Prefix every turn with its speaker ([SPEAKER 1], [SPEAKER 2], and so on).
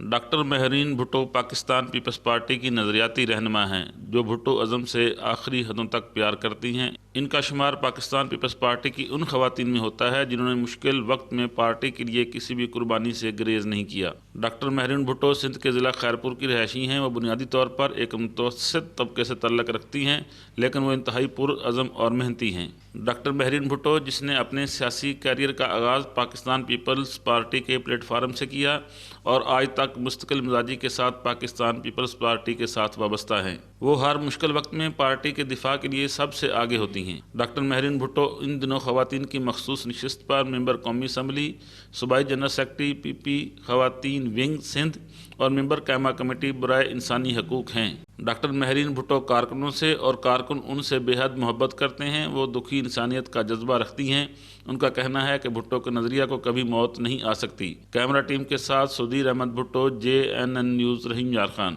[SPEAKER 1] Doctor Mehreen Bhutto Pakistan Peoples Party کی نظریاتی رہنما ہیں جو بھٹو ازم سے آخری حدوں تک پیار کرتی ہیں۔ ان کا شمار پاکستان پیپلز پارٹی کی ان خواتین میں ہوتا ہے جنہوں نے مشکل وقت میں پارٹی کے لیے کسی بھی قربانی سے گریز نہیں کیا۔ ڈاکٹر مہرین بھٹو سندھ کے ضلع خیرپور کی رہائشی ہیں۔ وہ بنیادی طور پر ایک متوسط طبقے سے تعلق رکھتی ہیں، لیکن وہ انتہائی پرعزم اور محنتی ہیں۔ ڈاکٹر مہرین بھٹو، جس نے اپنے سیاسی کیریئر کا آغاز پاکستان پیپلز پارٹی کے پلیٹ فارم سے کیا اور آج تک مستقل مزاجی کے ساتھ پاکستان پیپلز پارٹی کے ساتھ وابستہ ہیں، وہ ہر مشکل وقت میں پارٹی کے دفاع کے لیے سب سے آگے ہوتی ہیں۔ ڈاکٹر مہرین بھٹو ان دنوں خواتین کی مخصوص نشست پر ممبر قومی اسمبلی، صوبائی جنرل سیکرٹری پی پی خواتین ونگ سندھ اور ممبر قائمہ کمیٹی برائے انسانی حقوق ہیں۔ ڈاکٹر مہرین بھٹو کارکنوں سے اور کارکن ان سے بے حد محبت کرتے ہیں۔ وہ دکھی انسانیت کا جذبہ رکھتی ہیں۔ ان کا کہنا ہے کہ بھٹو کے نظریہ کو کبھی موت نہیں آ سکتی۔ کیمرہ ٹیم کے ساتھ سدھیر احمد بھٹو، JNN نیوز، رحیم یار خان۔